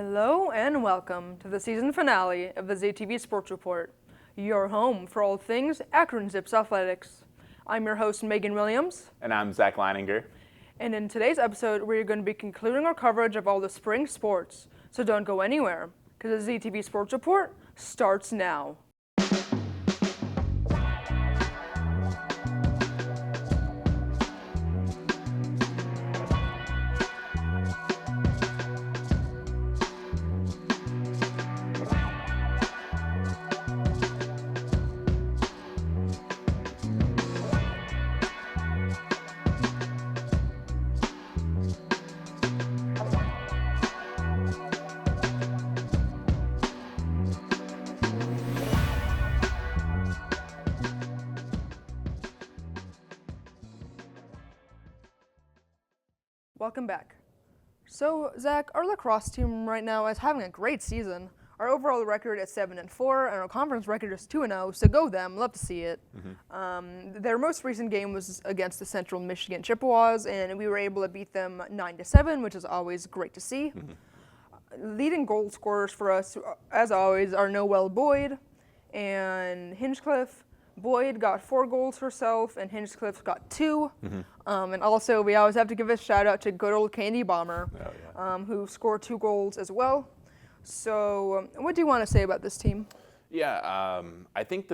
Hello and welcome to the season finale of the ZTV Sports Report, your home for all things Akron Zips athletics. I'm your host, Megan Williams. And I'm Zach Leininger. And in today's episode, we're going to be concluding our coverage of all the spring sports. So don't go anywhere, because the ZTV Sports Report starts now. Welcome back. So, Zach, our lacrosse team right now is having a great season. Our overall record is 7-4, and our conference record is 2-0. So go them! Love to see it. Their most recent game was against the Central Michigan Chippewas, and we were able to beat them 9-7, which is always great to see. Leading goal scorers for us, as always, are Noelle Boyd and Hinchcliffe. Boyd got 4 goals herself, and Hinchcliffe got 2. And also, we always have to give a shout out to good old Candy Bomber, who scored 2 goals as well. So, what do you want to say about this team? Yeah, I think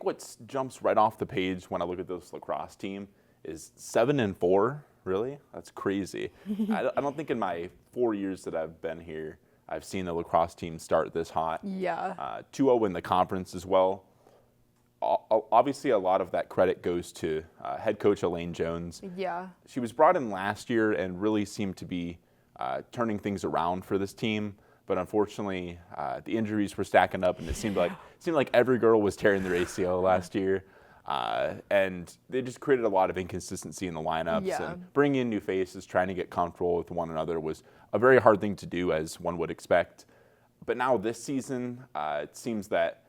what jumps right off the page when I look at this lacrosse team is 7-4. Really, that's crazy. I don't think in my 4 years that I've been here, I've seen the lacrosse team start this hot. Yeah. 2-0 in the conference as well. Obviously, a lot of that credit goes to head coach Elaine Jones. Yeah. She was brought in last year and really seemed to be turning things around for this team. But unfortunately, the injuries were stacking up, and it seemed like every girl was tearing their ACL last year. And they just created a lot of inconsistency in the lineups. Yeah. And bringing in new faces, trying to get comfortable with one another was a very hard thing to do, as one would expect. But now this season, it seems that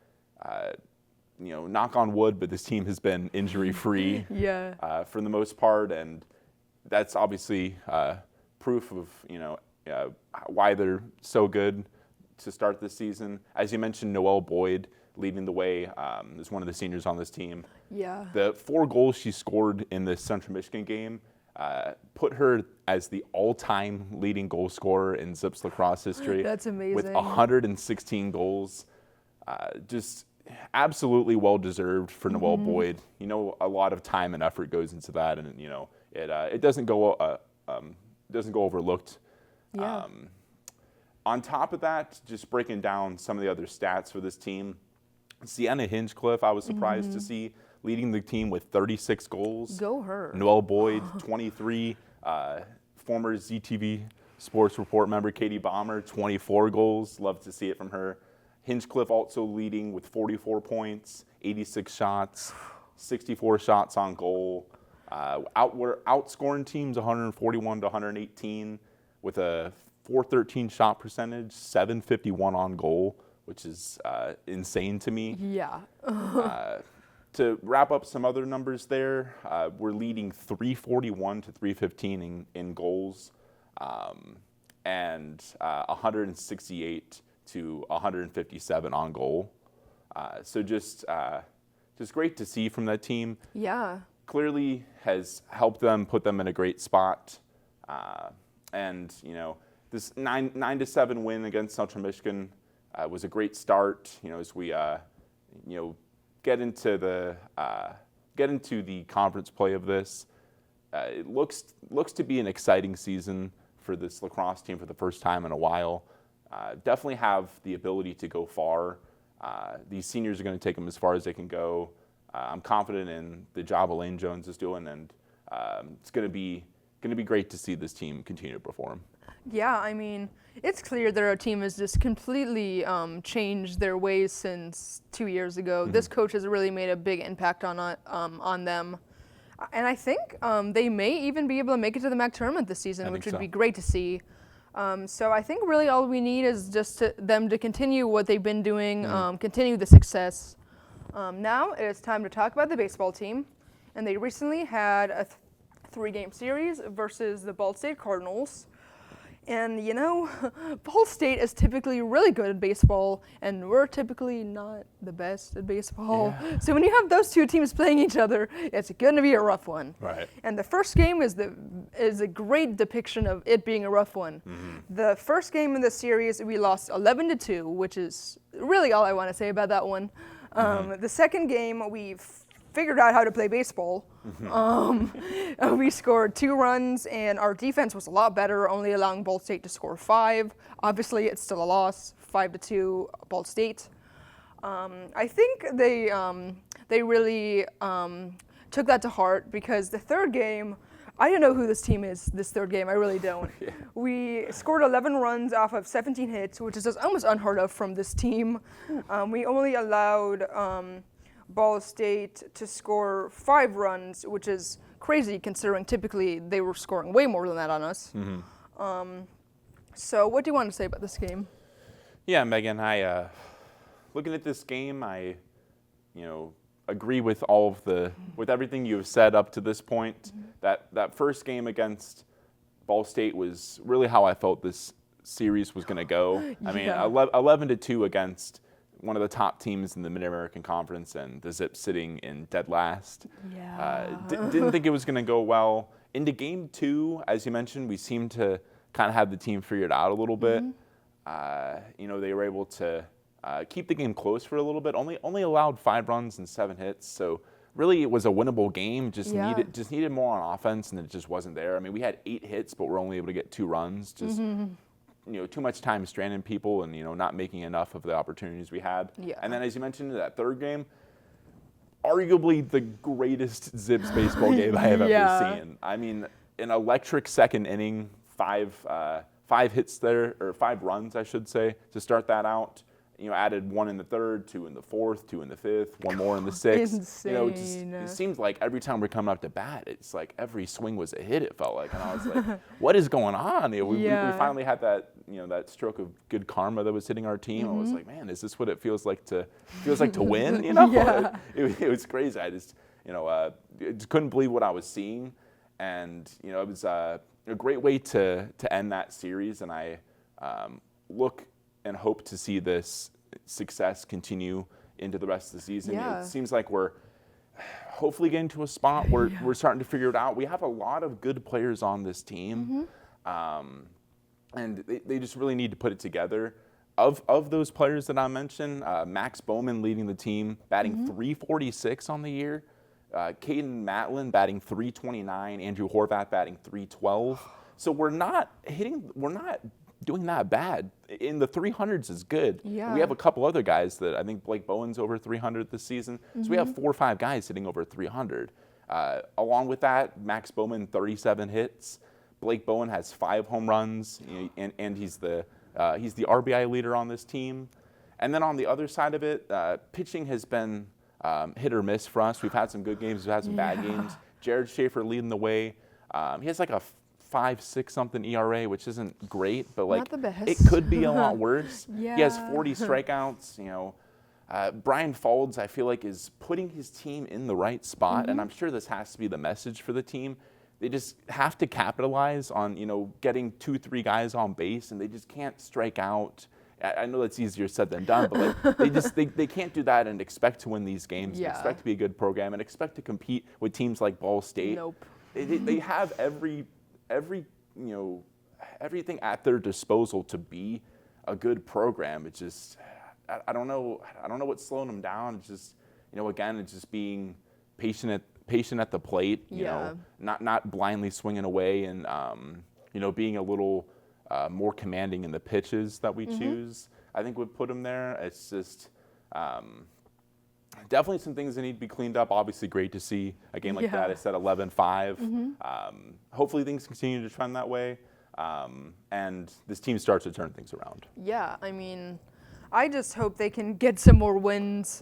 knock on wood, but this team has been injury-free for the most part, and that's obviously proof of why they're so good to start this season. As you mentioned, Noelle Boyd leading the way is one of the seniors on this team. Yeah. The 4 goals she scored in the Central Michigan game put her as the all-time leading goal scorer in Zips lacrosse history. That's amazing. With 116 goals. Just absolutely well-deserved for Noelle Boyd. A lot of time and effort goes into that, and it doesn't go overlooked. Yeah. On top of that, just breaking down some of the other stats for this team, Sienna Hinchcliffe, I was surprised to see leading the team with 36 goals. Go her. Noelle Boyd, 23. Former ZTV Sports Report member Katie Bomber, 24 goals. Love to see it from her. Hinchcliffe also leading with 44 points, 86 shots, 64 shots on goal. We're outscoring teams 141 to 118 with a .413 shot percentage, 751 on goal, which is insane to me. Yeah. To wrap up some other numbers there, we're leading 341 to 315 in goals, and 168 to 157 on goal. So just great to see from that team. Yeah. Clearly has helped them, put them in a great spot. And this 9-7 win against Central Michigan was a great start. As we get into the conference play of this, it looks to be an exciting season for this lacrosse team for the first time in a while. Definitely have the ability to go far. These seniors are going to take them as far as they can go. I'm confident in the job Elaine Jones is doing, and it's going to be great to see this team continue to perform. Yeah, I mean, it's clear that our team has just completely changed their ways since 2 years ago. This coach has really made a big impact on them. And I think they may even be able to make it to the MAC tournament this season, which would be great to see. So I think really all we need is just them to continue what they've been doing, continue the success. Now it's time to talk about the baseball team. And they recently had a 3-game series versus the Ball State Cardinals. And Ball State is typically really good at baseball, and we're typically not the best at baseball. Yeah. So when you have those two teams playing each other, it's going to be a rough one. Right. And the first game is a great depiction of it being a rough one. Mm-hmm. The first game in the series, we lost 11-2, which is really all I want to say about that one. The second game, we figured out how to play baseball. We scored 2 runs, and our defense was a lot better, only allowing Ball State to score 5. Obviously, it's still a loss, 5-2 Ball State. I think they really took that to heart, because the third game, I don't know who this team is, this third game, I really don't. Yeah. We scored 11 runs off of 17 hits, which is just almost unheard of from this team. We only allowed Ball State to score 5 runs, which is crazy considering typically they were scoring way more than that on us. So what do you want to say about this game? Yeah, Megan, I looking at this game, I agree with with everything you have said up to this point. That first game against Ball State was really how I felt this series was going to go. I mean, 11-2 against one of the top teams in the Mid-American Conference, and the Zips sitting in dead last. Yeah. Didn't think it was going to go well. Into game 2, as you mentioned, we seemed to kind of have the team figured out a little bit. They were able to keep the game close for a little bit. Only allowed 5 runs and 7 hits. So really, it was a winnable game. Just needed more on offense, and it just wasn't there. I mean, we had 8 hits, but we're only able to get 2 runs. Just too much time stranding people, and not making enough of the opportunities we had. Yeah. And then, as you mentioned, that third game, arguably the greatest Zips baseball game I have ever seen. I mean, an electric second inning, 5 hits there, or 5 runs, I should say, to start that out. Added 1 in the third, 2 in the fourth, 2 in the fifth, 1 more in the sixth. Insane. It seems like every time we're coming up to bat, it's like every swing was a hit, it felt like. And I was like, what is going on? We finally had that, that stroke of good karma that was hitting our team. I was like, man, is this what it feels like to win? Yeah. It was crazy. I just, just couldn't believe what I was seeing. And, it was a great way to end that series. And I look and hope to see this success continue into the rest of the season. Yeah. It seems like we're hopefully getting to a spot where we're starting to figure it out. We have a lot of good players on this team, and they just really need to put it together. Of those players that I mentioned, Max Bowman leading the team, batting .346 on the year. Caden Matlin batting .329. Andrew Horvath batting .312. So we're not doing that bad. In the 300s is good. Yeah. We have a couple other guys that I think Blake Bowen's over 300 this season. So we have 4 or 5 guys hitting over 300. Along with that, Max Bowman 37 hits. Blake Bowen has 5 home runs, and he's the RBI leader on this team. And then on the other side of it, pitching has been hit or miss for us. We've had some good games, we've had some bad games. Jared Schaefer leading the way. He has like a 5.6 something ERA, which isn't great, but like it could be a lot worse. He has 40 strikeouts. Brian Faulds, I feel like, is putting his team in the right spot, and I'm sure this has to be the message for the team. They just have to capitalize on getting 2-3 guys on base, and they just can't strike out. I know that's easier said than done, but like they can't do that and expect to win these games, and expect to be a good program, and expect to compete with teams like Ball State. Nope. They have everything at their disposal to be a good program. It's just I don't know what's slowing them down. It's just again, it's just being patient at the plate. Not blindly swinging away, and being a little more commanding in the pitches that we choose. I think would put them there. It's just definitely some things that need to be cleaned up. Obviously, great to see a game like that. I said 11-5. Hopefully, things continue to trend that way, and this team starts to turn things around. Yeah, I mean, I just hope they can get some more wins.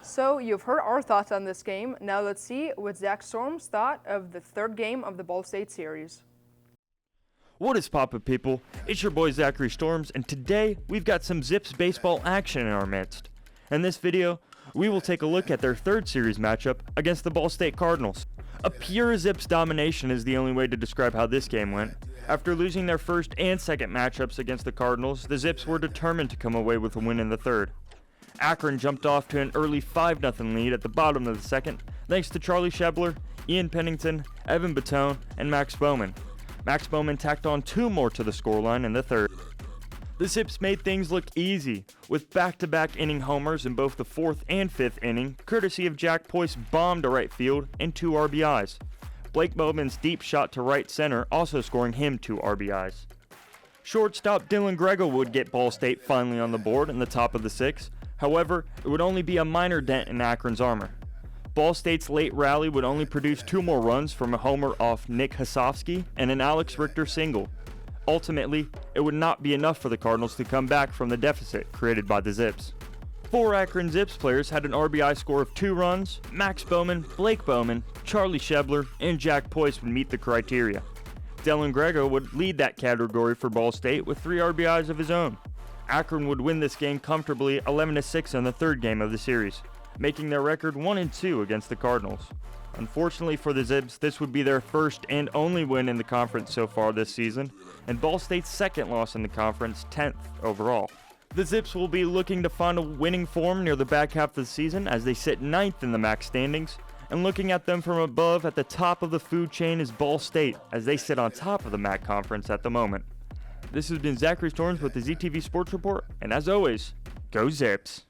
So you've heard our thoughts on this game. Now let's see what Zach Storm's thought of the third game of the Ball State series. What is poppin', people? It's your boy Zachary Storms, and today we've got some Zips baseball action in our midst. In this video, we will take a look at their third series matchup against the Ball State Cardinals. A pure Zips domination is the only way to describe how this game went. After losing their first and second matchups against the Cardinals, the Zips were determined to come away with a win in the third. Akron jumped off to an early 5-0 lead at the bottom of the second, thanks to Charlie Shebler, Ian Pennington, Evan Batone, and Max Bowman. Max Bowman tacked on 2 more to the scoreline in the third. The Zips made things look easy, with back-to-back inning homers in both the 4th and 5th inning, courtesy of Jack Poyce bomb to right field and 2 RBIs. Blake Bowman's deep shot to right center also scoring him 2 RBIs. Shortstop Dylan Grego would get Ball State finally on the board in the top of the 6th. However, it would only be a minor dent in Akron's armor. Ball State's late rally would only produce 2 more runs from a homer off Nick Hasofsky and an Alex Richter single. Ultimately, it would not be enough for the Cardinals to come back from the deficit created by the Zips. 4 Akron Zips players had an RBI score of 2 runs. Max Bowman, Blake Bowman, Charlie Shebler, and Jack Poyce would meet the criteria. Dylan Grego would lead that category for Ball State with 3 RBIs of his own. Akron would win this game comfortably 11-6 in the third game of the series, making their record 1-2 against the Cardinals. Unfortunately for the Zips, this would be their first and only win in the conference so far this season, and Ball State's second loss in the conference, 10th overall. The Zips will be looking to find a winning form near the back half of the season as they sit 9th in the MAC standings, and looking at them from above at the top of the food chain is Ball State as they sit on top of the MAC conference at the moment. This has been Zachary Storms with the ZTV Sports Report, and as always, go Zips!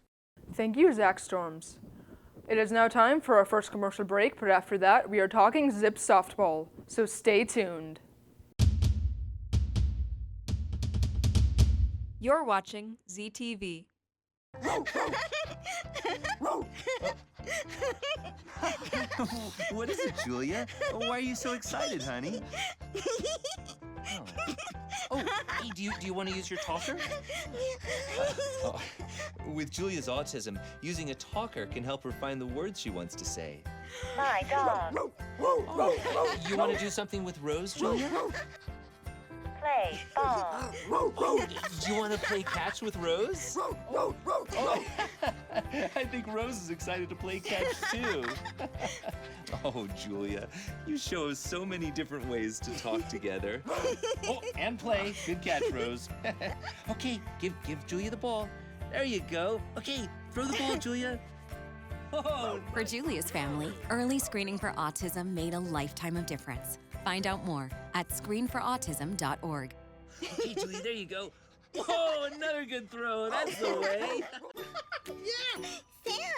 Thank you, Zach Storms. It is now time for our first commercial break, but after that, we are talking Zips softball, so stay tuned. You're watching ZTV. What is it, Julia? Why are you so excited, honey? Oh, hey, do you want to use your talker? With Julia's autism, using a talker can help her find the words she wants to say. My dog. You want to do something with Rose, Julia? Play ball. Do you want to play catch with Rose? I think Rose is excited to play catch too. Oh, Julia, you show us so many different ways to talk together. Oh, and play. Good catch, Rose. Okay, give Julia the ball. There you go. Okay, throw the ball, Julia. Oh. For Julia's family, early screening for autism made a lifetime of difference. Find out more at screenforautism.org. Okay, Julia, there you go. Whoa, another good throw. That's the way. Sam,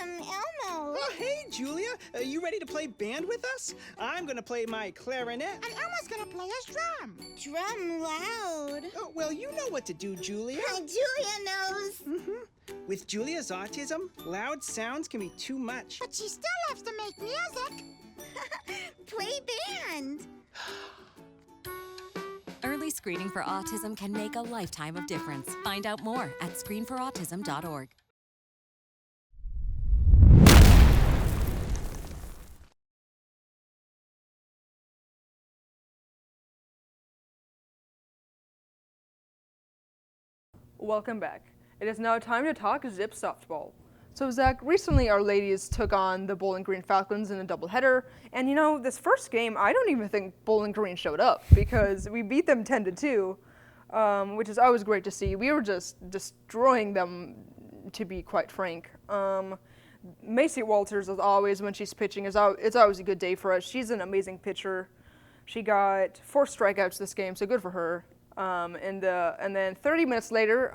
Elmo. Oh, hey, Julia. Are you ready to play band with us? I'm going to play my clarinet. And Elmo's gonna play his drum. Drum loud. Oh, well, you know what to do, Julia. Julia knows. With Julia's autism, loud sounds can be too much. But she still loves to make music. Play band. Early screening for autism can make a lifetime of difference. Find out more at screenforautism.org. Welcome back. It is now time to talk Zip softball. So Zach, recently our ladies took on the Bowling Green Falcons in a doubleheader, and you know, this first game, I don't even think Bowling Green showed up because we beat them 10-2, which is always great to see. We were just destroying them, to be quite frank. Macy Walters, as always, when she's pitching, it's always a good day for us. She's an amazing pitcher. She got 4 strikeouts this game, so good for her. And then 30 minutes later,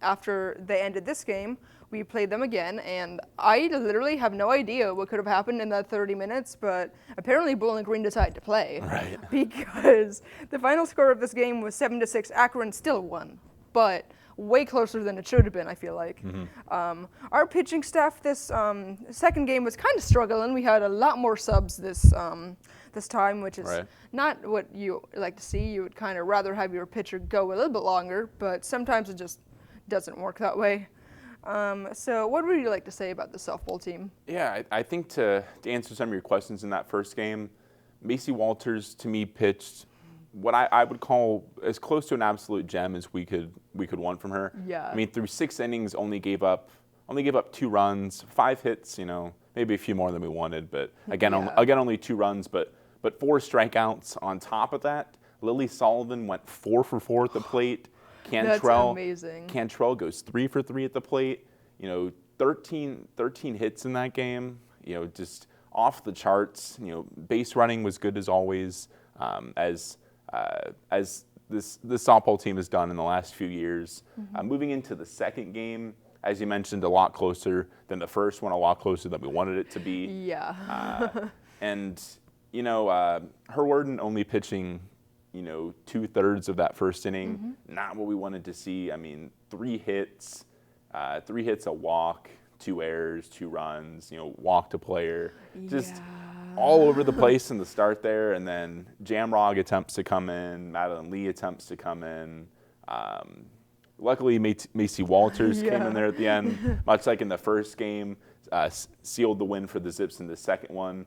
after they ended this game, we played them again, and I literally have no idea what could have happened in that 30 minutes, but apparently Bowling Green decided to play. Right. Because the final score of this game was 7-6. Akron still won, but way closer than it should have been, I feel like. Our pitching staff this second game was kind of struggling. We had a lot more subs this time, which is not what you like to see. You would kind of rather have your pitcher go a little bit longer, but sometimes it just doesn't work that way. So what would you like to say about the softball team? Yeah, I think to answer some of your questions in that first game, Macy Walters to me pitched what I would call as close to an absolute gem as we could want from her. Yeah. I mean, through 6 innings, only gave up 2 runs, 5 hits. You know, maybe a few more than we wanted, but again, only 2 runs, but 4 strikeouts on top of that. Lily Sullivan went 4 for 4 at the plate. That's amazing. Cantrell goes 3 for 3 at the plate. 13 hits in that game. Just off the charts. Base running was good as always, as this softball team has done in the last few years. Moving into the second game, as you mentioned, a lot closer than the first one, a lot closer than we wanted it to be. Yeah. And Herwarden only pitching 2/3 of that first inning, not what we wanted to see. I mean, 3 hits, a walk, 2 errors, 2 runs, walk to player, just all over the place in the start there. And then Jamrog attempts to come in, Madeline Lee attempts to come in. Luckily, Macy Walters came in there at the end, much like in the first game, sealed the win for the Zips in the second one.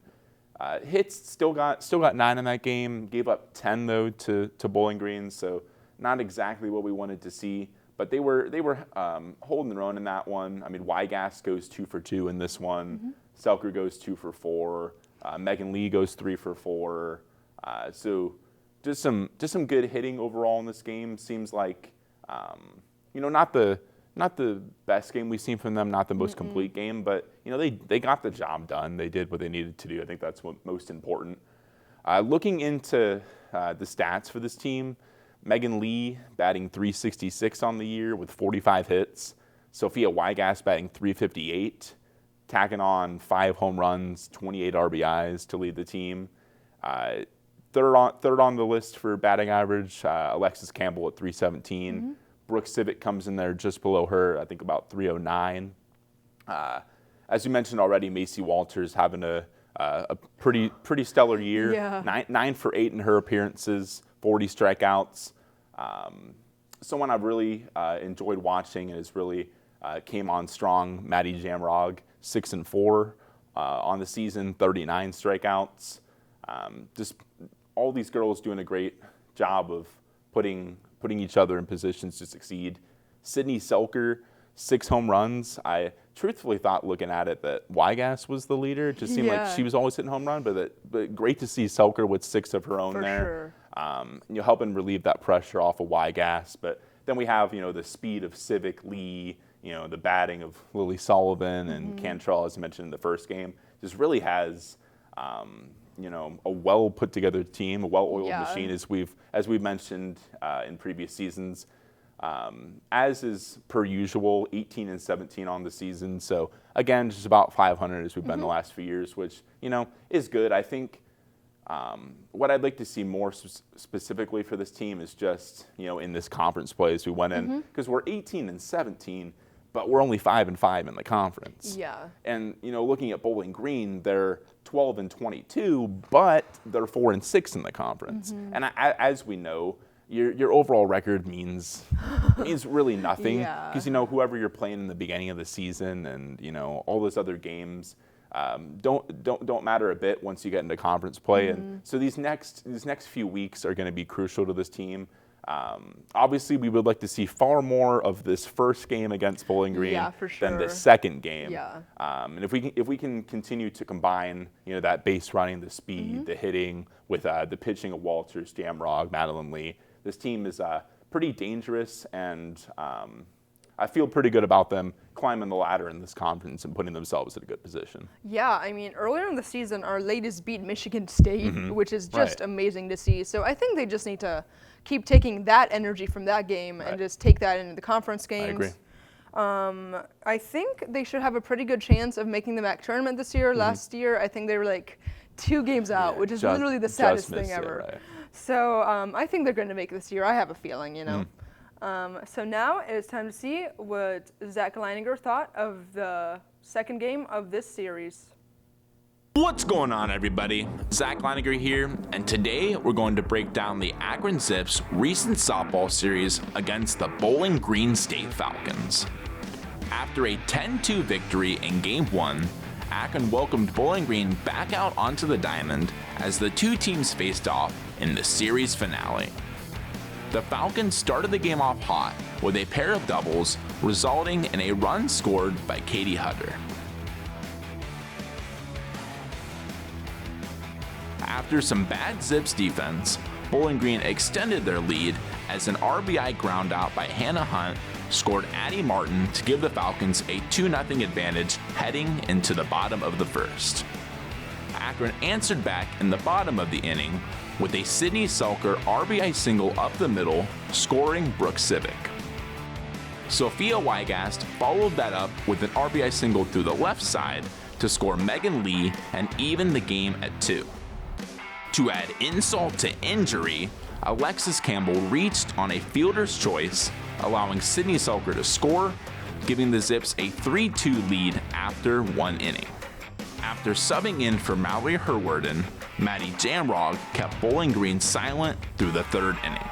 Hits still got 9 in that game. Gave up 10 though to Bowling Green, so not exactly what we wanted to see. But they were holding their own in that one. I mean, Wygas goes 2 for 2 in this one. Selker goes 2 for 4. Megan Lee goes 3 for 4. So just some good hitting overall in this game. Seems like not the best game we've seen from them, not the most complete game, but they got the job done. They did what they needed to do. I think that's what most important. Looking into the stats for this team, Megan Lee batting .366 on the year with 45 hits. Sophia Wygas batting .358, tacking on 5 home runs, 28 RBIs to lead the team. Third on the list for batting average, Alexis Campbell at .317. Brooke Civic comes in there just below her, I think about .309. As you mentioned already, Macy Walters having a pretty stellar year. Yeah. 9 for 8 in her appearances, 40 strikeouts. Someone I've really enjoyed watching and has really came on strong, Maddie Jamrog, 6 and 4 on the season, 39 strikeouts. Just all these girls doing a great job of putting each other in positions to succeed. Sydney Selker, 6 home runs. I truthfully thought, looking at it, that Wygas was the leader. It just seemed like she was always hitting home run, but great to see Selker with 6 of her own there. Sure. Helping relieve that pressure off of Wygas. But then we have, the speed of Civic, Lee, the batting of Lily Sullivan and Cantrell, as I mentioned in the first game. Just really has a well put together team, a well-oiled machine, as we've mentioned in previous seasons. As is per usual, 18 and 17 on the season. So again, just about 500 as we've been the last few years, which is good. I think what I'd like to see more specifically for this team is just in this conference play as we went in, because we're 18 and 17. But we're only 5 and 5 in the conference. Yeah. And looking at Bowling Green, they're 12 and 22, but they're 4 and 6 in the conference. And as we know, your overall record means really nothing, because whoever you're playing in the beginning of the season and all those other games don't matter a bit once you get into conference play. And so these next few weeks are going to be crucial to this team. Obviously, we would like to see far more of this first game against Bowling Green than the second game. And if we can continue to combine, that base running, the speed, the hitting with the pitching of Walters, Jamrog, Madeline Lee, this team is pretty dangerous, and I feel pretty good about them climbing the ladder in this conference and putting themselves in a good position. Yeah, I mean, earlier in the season, our ladies beat Michigan State, which is just amazing to see. So I think they just need to keep taking that energy from that game and just take that into the conference games. I agree. I think they should have a pretty good chance of making the MAC tournament this year. Last year, I think they were like 2 games out, which is literally the saddest thing ever. So I think they're going to make it this year. I have a feeling, So now it's time to see what Zach Leininger thought of the second game of this series. What's going on, everybody? Zach Leininger here, and today we're going to break down the Akron Zips' recent softball series against the Bowling Green State Falcons. After a 10-2 victory in Game 1, Akron welcomed Bowling Green back out onto the diamond as the two teams faced off in the series finale. The Falcons started the game off hot with a pair of doubles, resulting in a run scored by Katie Hutter. After some bad Zips defense, Bowling Green extended their lead as an RBI ground out by Hannah Hunt scored Addie Martin to give the Falcons a 2-0 advantage heading into the bottom of the first. Akron answered back in the bottom of the inning with a Sydney Selker RBI single up the middle, scoring Brooke Civic. Sophia Weigast followed that up with an RBI single through the left side to score Megan Lee and even the game at 2. To add insult to injury, Alexis Campbell reached on a fielder's choice, allowing Sydney Selker to score, giving the Zips a 3-2 lead after 1 inning. After subbing in for Mallory Herwarden, Maddie Jamrog kept Bowling Green silent through the 3rd inning.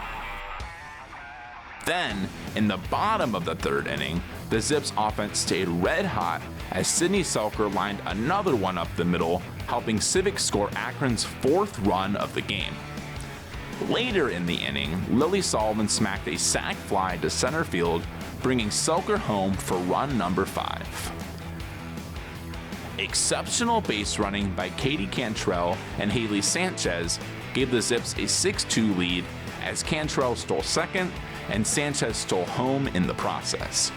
Then, in the bottom of the 3rd inning, the Zips offense stayed red hot as Sydney Selker lined another one up the middle, helping Civic score Akron's 4th run of the game. Later in the inning, Lily Sullivan smacked a sac fly to center field, bringing Selker home for run number 5. Exceptional base running by Katie Cantrell and Haley Sanchez gave the Zips a 6-2 lead as Cantrell stole second and Sanchez stole home in the process.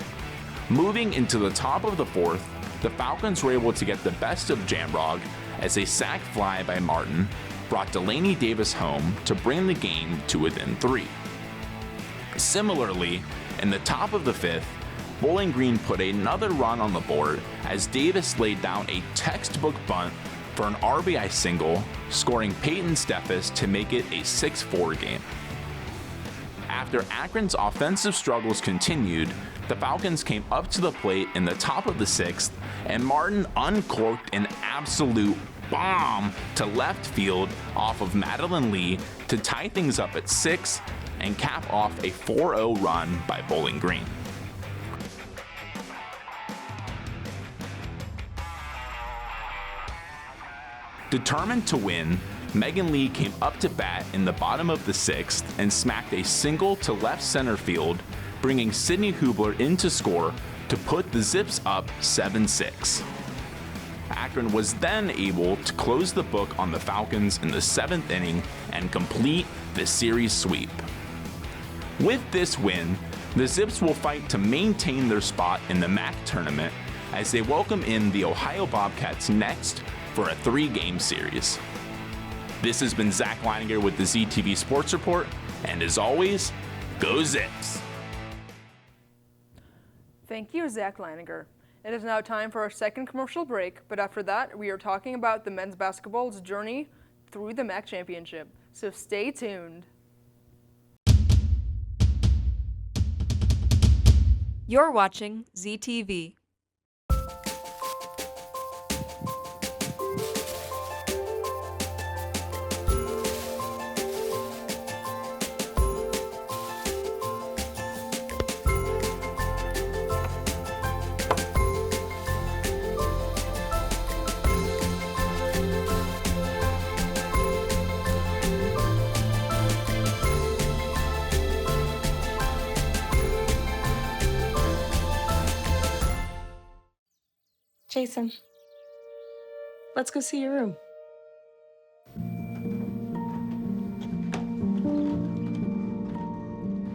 Moving into the top of the 4th, the Falcons were able to get the best of Jamrog as a sac fly by Martin brought Delaney Davis home to bring the game to within 3. Similarly, in the top of the 5th, Bowling Green put another run on the board as Davis laid down a textbook bunt for an RBI single, scoring Peyton Steffes to make it a 6-4 game. After Akron's offensive struggles continued, the Falcons came up to the plate in the top of the 6th, and Martin uncorked an absolute bomb to left field off of Madeline Lee to tie things up at 6 and cap off a 4-0 run by Bowling Green. Determined to win, Megan Lee came up to bat in the bottom of the 6th and smacked a single to left center field, bringing Sydney Hubler in to score to put the Zips up 7-6. Akron was then able to close the book on the Falcons in the 7th inning and complete the series sweep. With this win, the Zips will fight to maintain their spot in the MAC tournament as they welcome in the Ohio Bobcats next for a 3-game series. This has been Zach Leininger with the ZTV Sports Report, and as always, go Zips! Thank you, Zach Leininger. It is now time for our second commercial break, but after that, we are talking about the men's basketball's journey through the MAC championship. So stay tuned. You're watching ZTV. Jason, let's go see your room.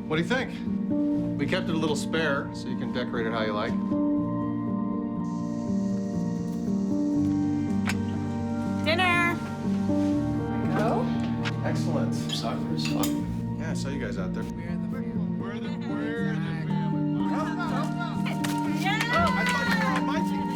What do you think? We kept it a little spare, so you can decorate it how you like. Dinner! Go? Excellent. Soccer is fun. Yeah, I saw you guys out there. We're the family. Yeah! Oh, I thought you were on my team.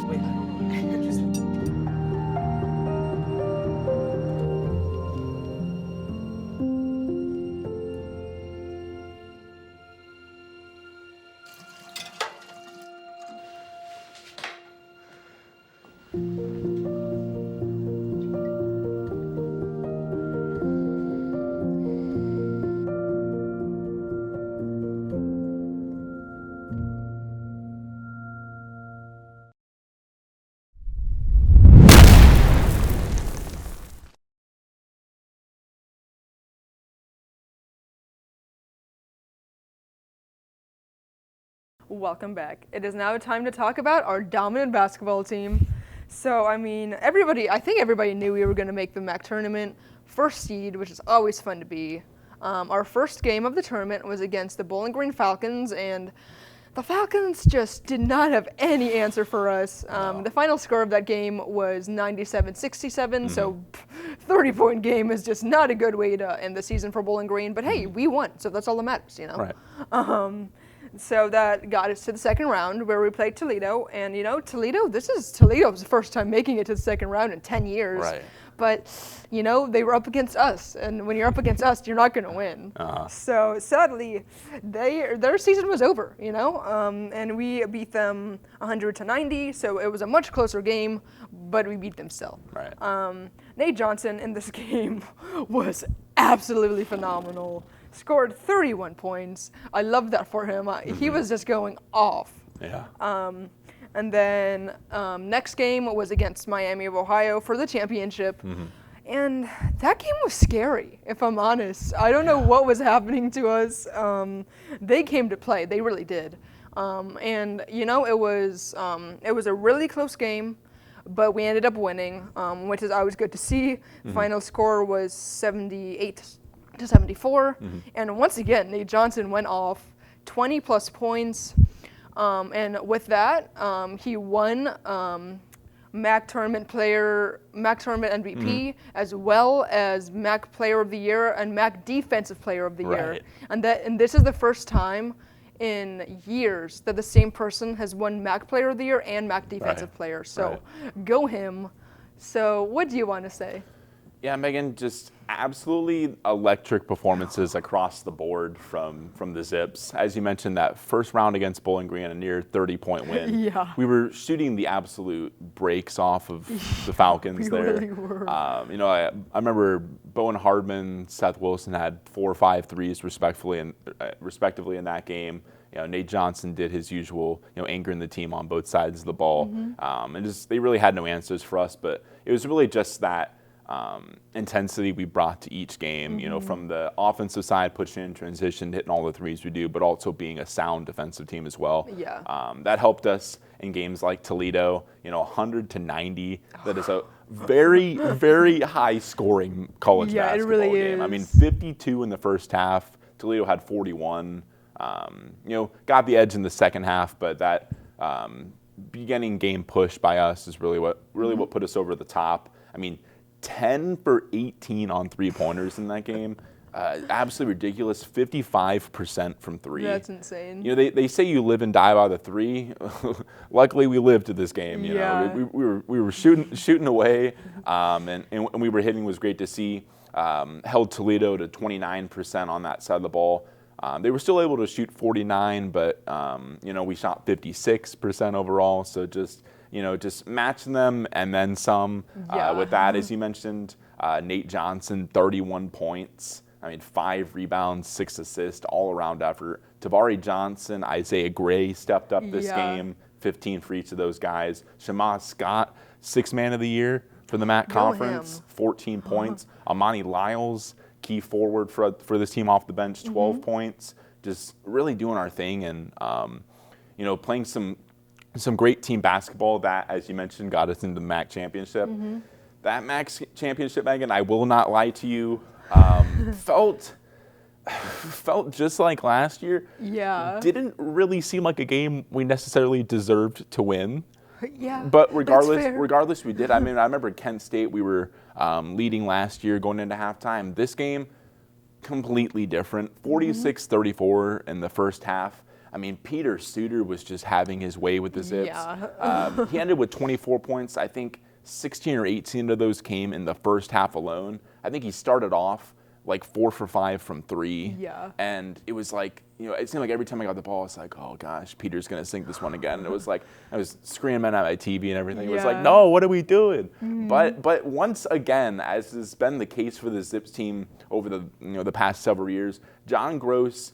Welcome back. It is now time to talk about our dominant basketball team. So, I think everybody knew we were going to make the MAC tournament first seed, which is always fun to be. Our first game of the tournament was against the Bowling Green Falcons, and the Falcons just did not have any answer for us. The final score of that game was 97-67, so 30-point game is just not a good way to end the season for Bowling Green. But hey, we won, so that's all that matters, you know? Right. So that got us to the second round where we played Toledo. And, you know, this is Toledo's first time making it to the second round in 10 years. Right. But, you know, they were up against us. And when you're up against us, you're not going to win. So sadly, their season was over, you know. And we beat them 100-90. So it was a much closer game, but we beat them still. Right. Nate Johnson in this game was absolutely phenomenal. Scored 31 points. I love that for him. He was just going off. Yeah. And then next game was against Miami of Ohio for the championship. And that game was scary, if I'm honest. I don't know what was happening to us. They came to play. They really did. And, you know, it was a really close game, but we ended up winning, which is always good to see. Final score was 78-74. And once again, Nate Johnson went off 20-plus points. And with that, he won MAC Tournament MVP, as well as MAC Player of the Year and MAC Defensive Player of the Year. And this is the first time in years that the same person has won MAC Player of the Year and MAC Defensive Player. So go him. So what do you want to say? Yeah, Megan, just absolutely electric performances across the board from the Zips. As you mentioned, that first round against Bowling Green, a near 30-point win. Yeah. We were shooting the absolute brakes off of the Falcons we there. Really were. You know, I remember Bowen Hardman, Seth Wilson had 4 or 5 threes respectively in that game. You know, Nate Johnson did his usual, you know, anchoring the team on both sides of the ball. And just they really had no answers for us, but it was really just that intensity we brought to each game, you know, from the offensive side, pushing in transition, hitting all the threes we do, but also being a sound defensive team as well. Yeah. That helped us in games like Toledo, you know, 100-90. That is a very, very high scoring college basketball really game. is. I mean, 52 in the first half. Toledo had 41. You know, got the edge in the second half, but that beginning game push by us is really what put us over the top. I mean, 10 for 18 on three-pointers in that game. Absolutely ridiculous. 55% from three. That's insane. You know, they say you live and die by the three. Luckily, we lived to this game. You know, we were shooting away, and we were hitting. Was great to see. Held Toledo to 29% on that side of the ball. They were still able to shoot 49, but you know, we shot 56% overall. So just matching them and then some. With that, as you mentioned, Nate Johnson, 31 points. I mean, 5 rebounds, 6 assists, all-around effort. Tavari Johnson, Isaiah Gray stepped up this game, 15 for each of those guys. Shamaz Scott, 6th Man of the Year for the MAC Conference, 14 points. Amani Lyles, key forward for this team off the bench, 12 points. Just really doing our thing and, you know, playing some great team basketball that, as you mentioned, got us into the MAC championship. That MAC championship, Megan, I will not lie to you, felt just like last year. Yeah. Didn't really seem like a game we necessarily deserved to win. Yeah. But regardless, we did. I mean, I remember Kent State, we were leading last year going into halftime. This game, completely different. 46-34 in the first half. I mean, Peter Suter was just having his way with the Zips. Yeah. He ended with 24 points. I think 16 or 18 of those came in the first half alone. I think he started off like 4 for 5 from 3. Yeah. And it was like, you know, it seemed like every time I got the ball, it's like, oh gosh, Peter's going to sink this one again. And it was like, I was screaming at my TV and everything. It was like, no, what are we doing? But once again, as has been the case for the Zips team over the past several years, John Gross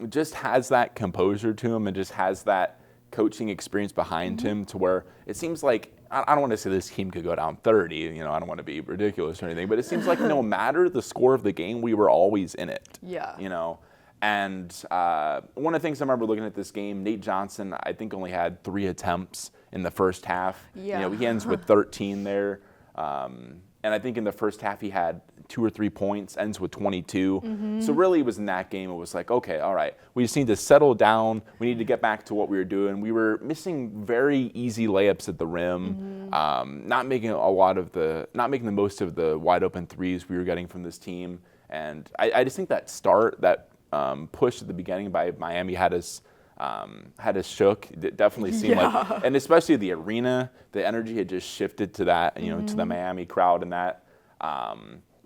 just has that composure to him and just has that coaching experience behind him to where it seems like, I don't want to say this team could go down 30, you know, I don't want to be ridiculous or anything, but it seems like no matter the score of the game, we were always in it. Yeah. You know, and one of the things I remember looking at this game, Nate Johnson, I think only had 3 attempts in the first half. Yeah. You know, he ends with 13 there. And And I think in the first half he had 2 or 3 points, ends with 22. So really it was in that game, it was like, okay, all right, we just need to settle down. We need to get back to what we were doing. We were missing very easy layups at the rim, not making the most of the wide open threes we were getting from this team. And I just think that that push at the beginning by Miami had us shook. It definitely seemed like, and especially the arena, the energy had just shifted to that, to the Miami crowd and that.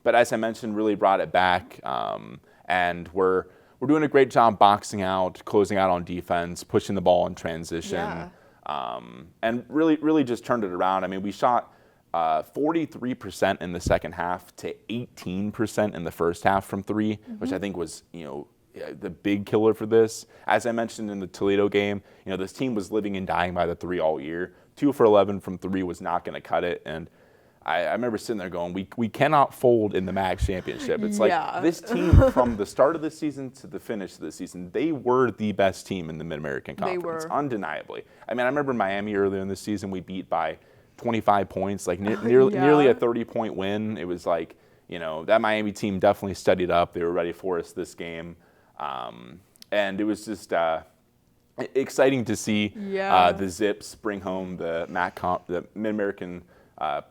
But as I mentioned, really brought it back, and we're doing a great job boxing out, closing out on defense, pushing the ball in transition, and really just turned it around. I mean, we shot 43% in the second half to 18% in the first half from three, which I think was the big killer for this. As I mentioned in the Toledo game, this team was living and dying by the three all year. 2 for 11 from three was not going to cut it, and I remember sitting there going, we cannot fold in the MAC championship. It's like this team from the start of the season to the finish of the season, they were the best team in the Mid-American Conference, undeniably. I mean, I remember Miami earlier in the season, we beat by 25 points, like nearly a 30-point win. It was like, that Miami team definitely studied up. They were ready for us this game. And it was just exciting to see the Zips bring home the Mid-American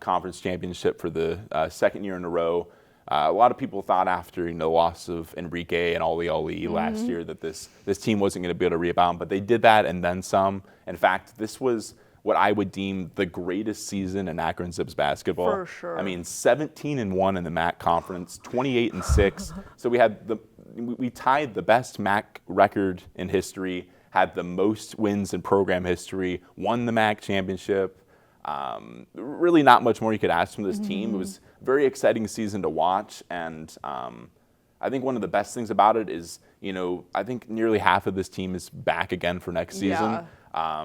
Conference Championship for the second year in a row. A lot of people thought after the loss of Enrique and Ali last year that this team wasn't going to be able to rebound, but they did that and then some. In fact, this was what I would deem the greatest season in Akron Zips basketball. For sure. I mean, 17-1 in the MAC Conference, 28-6. So we tied the best MAC record in history, had the most wins in program history, won the MAC championship. Really not much more you could ask from this team. It was a very exciting season to watch, and I think one of the best things about it is, I think nearly half of this team is back again for next season. I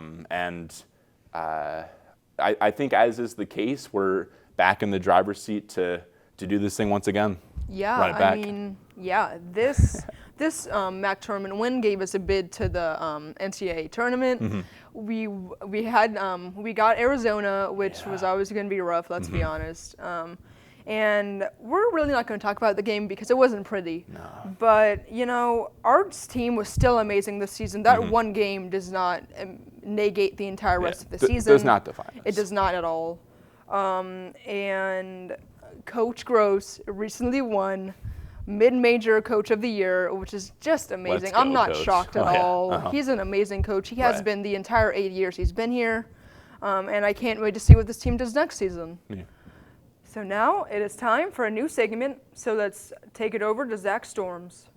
think, as is the case, we're back in the driver's seat to do this thing once again. Yeah, Run it back. I mean, this MAC tournament win gave us a bid to the NCAA tournament. We got Arizona, which was always going to be rough. Let's be honest. And we're really not going to talk about the game because it wasn't pretty. No. But our team was still amazing this season. That one game does not negate the entire rest of the season. Does not define us. It does not at all. And Coach Gross recently won Mid-Major Coach of the Year, which is just amazing. I'm not Coach. shocked at all. Uh-huh. He's an amazing coach. He has been the entire 8 years he's been here. And I can't wait to see what this team does next season. Yeah. So now it is time for a new segment. So let's take it over to Zach Storms.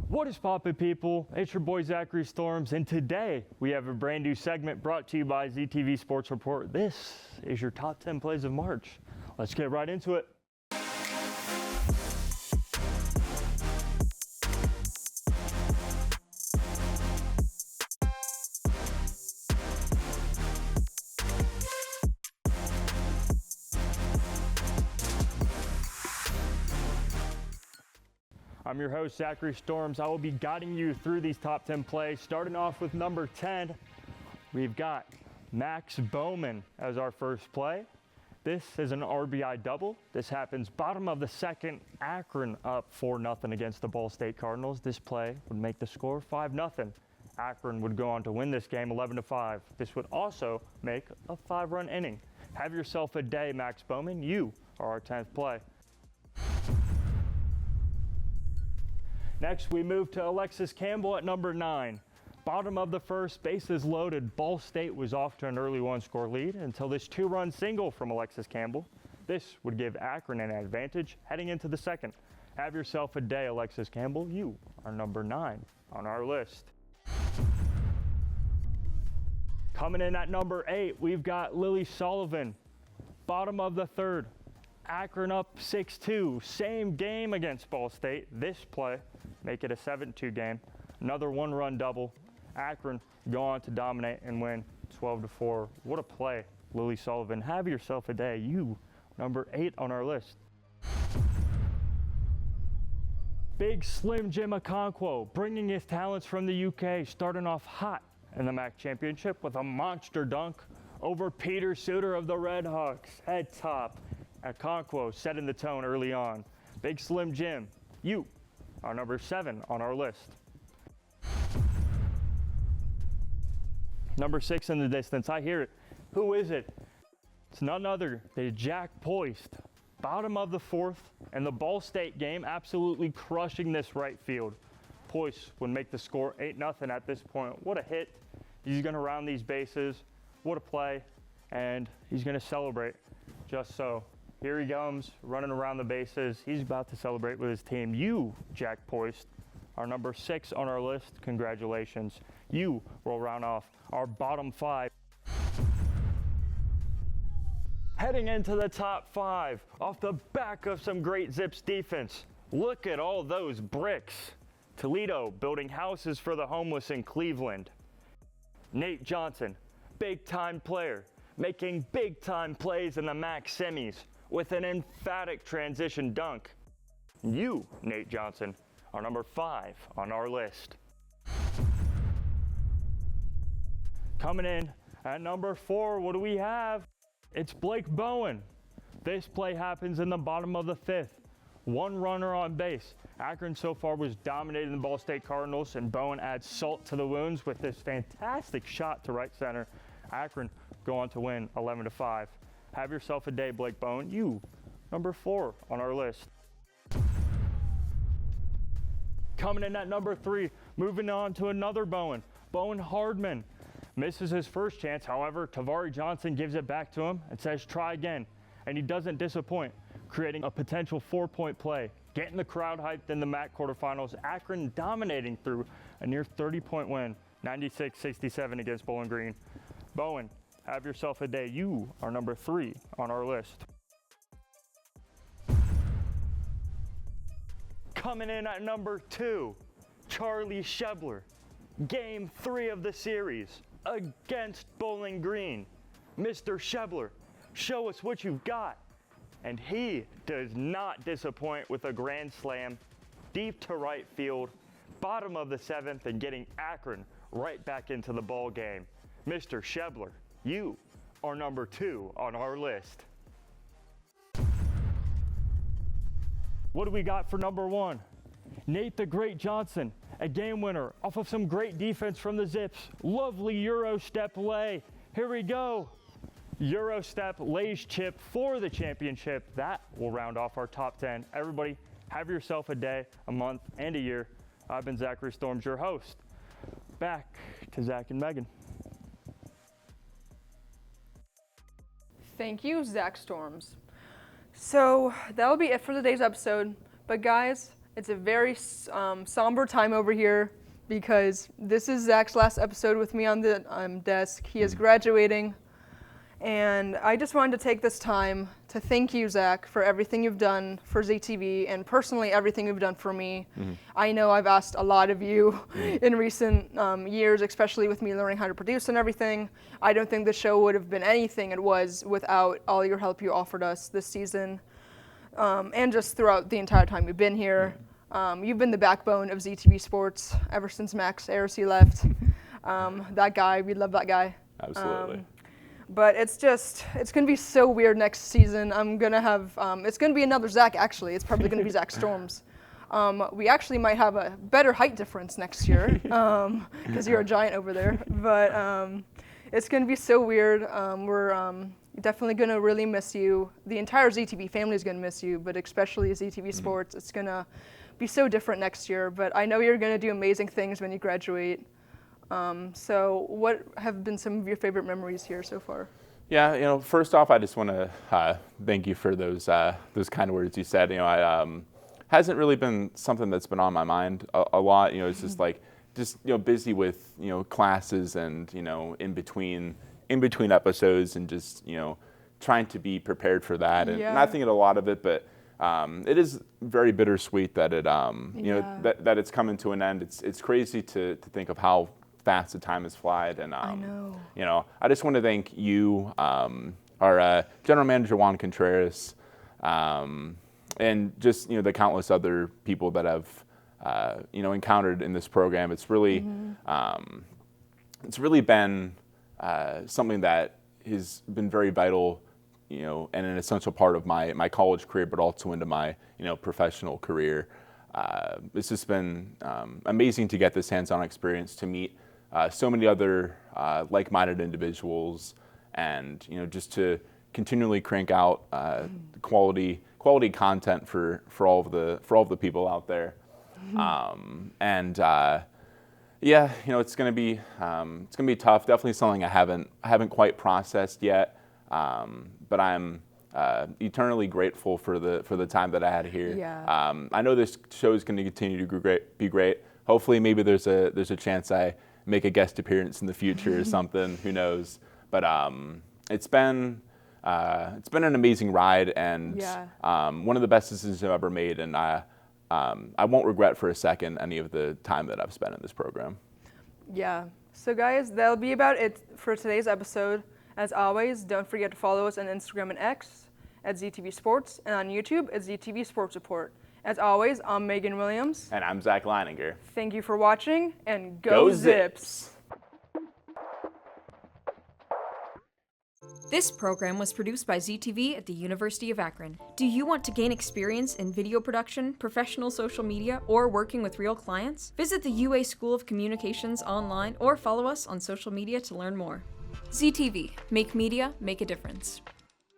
What is poppin', people? It's your boy Zachary Storms, and today we have a brand new segment brought to you by ZTV Sports Report. This is your top 10 plays of March. Let's get right into it. I'm your host, Zachary Storms. I will be guiding you through these top 10 plays. Starting off with number 10, we've got Max Bowman as our first play. This is an RBI double. This happens bottom of the second. Akron up 4-0 against the Ball State Cardinals. This play would make the score 5-0. Akron would go on to win this game 11-5. This would also make a 5-run inning. Have yourself a day, Max Bowman. You are our 10th play. Next, we move to Alexis Campbell at number 9. Bottom of the first, bases loaded. Ball State was off to an early one-score lead until this 2-run single from Alexis Campbell. This would give Akron an advantage heading into the second. Have yourself a day, Alexis Campbell. You are number 9 on our list. Coming in at number 8, we've got Lily Sullivan. Bottom of the third, Akron up 6-2. Same game against Ball State. This play, make it a 7-2 game. Another one-run double. Akron go on to dominate and win 12-4. What a play, Lily Sullivan. Have yourself a day. You, number 8 on our list. Big Slim Jim Okonkwo, bringing his talents from the UK, starting off hot in the MAC championship with a monster dunk over Peter Suter of the Red Hawks. Head top, At Conquo, setting the tone early on. Big Slim Jim, you are number 7 on our list. Number 6 in the distance, I hear it. Who is it? It's none other than Jack Poist. Bottom of the 4th, and the Ball State game absolutely crushing this right field. Poist would make the score 8-0 at this point. What a hit. He's gonna round these bases. What a play. And he's gonna celebrate just so. Here he comes, running around the bases. He's about to celebrate with his team. You, Jack Poist, are number 6 on our list. Congratulations. You will round off our bottom 5. Heading into the top 5 off the back of some great Zips defense. Look at all those bricks. Toledo building houses for the homeless in Cleveland. Nate Johnson, big time player, making big time plays in the MAC semis with an emphatic transition dunk. You, Nate Johnson, are number 5 on our list. Coming in at number 4, what do we have? It's Blake Bowen. This play happens in the bottom of the 5th. 1 runner on base. Akron so far was dominating the Ball State Cardinals, and Bowen adds salt to the wounds with this fantastic shot to right center. Akron go on to win 11-5. Have yourself a day, Blake Bowen. You, number 4 on our list. Coming in at number 3, moving on to another Bowen. Bowen Hardman misses his first chance. However, Tavari Johnson gives it back to him and says, try again. And he doesn't disappoint, creating a potential 4-point play, getting the crowd hyped in the MAC quarterfinals. Akron dominating through a near 30-point win, 96-67 against Bowling Green. Bowen, have yourself a day. You are number 3 on our list. Coming in at number 2, Charlie Shebler. Game 3 of the series against Bowling Green. Mr. Shebler, show us what you've got. And he does not disappoint with a grand slam, deep to right field, bottom of the 7th, and getting Akron right back into the ball game. Mr. Shebler, you are number 2 on our list. What do we got for number 1? Nate the Great Johnson, a game winner off of some great defense from the Zips. Lovely Euro step lay. Here we go. Euro step lays chip for the championship. That will round off our top 10. Everybody, have yourself a day, a month, and a year. I've been Zachary Storms, your host. Back to Zach and Megan. Thank you, Zach Storms. So that'll be it for today's episode. But guys, it's a very somber time over here because this is Zach's last episode with me on the desk. He is graduating. And I just wanted to take this time to thank you, Zach, for everything you've done for ZTV and personally everything you've done for me. I know I've asked a lot of you in recent years, especially with me learning how to produce and everything. I don't think the show would have been anything it was without all your help you offered us this season and just throughout the entire time you've been here. You've been the backbone of ZTV Sports ever since Max Aracey left. That guy, we love that guy. Absolutely. But it's going to be so weird next season. I'm going to have, it's going to be another Zach, actually. It's probably going to be Zach Storms. We actually might have a better height difference next year because you're a giant over there. But it's going to be so weird. We're definitely going to really miss you. The entire ZTV family is going to miss you, but especially ZTV Sports. It's going to be so different next year. But I know you're going to do amazing things when you graduate. So what have been some of your favorite memories here so far? Yeah, first off, I just want to thank you for those kind words you said. I hasn't really been something that's been on my mind a lot. It's just busy with classes and in between episodes and just trying to be prepared for that and not thinking a lot of it, but it is very bittersweet that it that it's coming to an end. It's crazy to think of how fast the time has flied, and I know. I just want to thank you, our general manager Juan Contreras, and just the countless other people that I've encountered in this program. It's really been something that has been very vital and an essential part of my college career, but also into my professional career. It's just been amazing to get this hands-on experience to meet so many other like-minded individuals, and just to continually crank out quality content for all of the people out there. Yeah, it's gonna be tough. Definitely something I haven't quite processed yet. But I'm eternally grateful for the time that I had here. Yeah. I know this show is going to continue to be great. Hopefully, maybe there's a chance I make a guest appearance in the future or something. Who knows? But it's been an amazing ride, and one of the best decisions I've ever made, and I won't regret for a second any of the time that I've spent in this program. Yeah. So guys, that'll be about it for today's episode. As always, don't forget to follow us on Instagram and X at ZTV Sports, and on YouTube at ZTV Sports Report. As always, I'm Megan Williams. And I'm Zach Leininger. Thank you for watching, and go Zips! This program was produced by ZTV at the University of Akron. Do you want to gain experience in video production, professional social media, or working with real clients? Visit the UA School of Communications online or follow us on social media to learn more. ZTV. Make media, make a difference.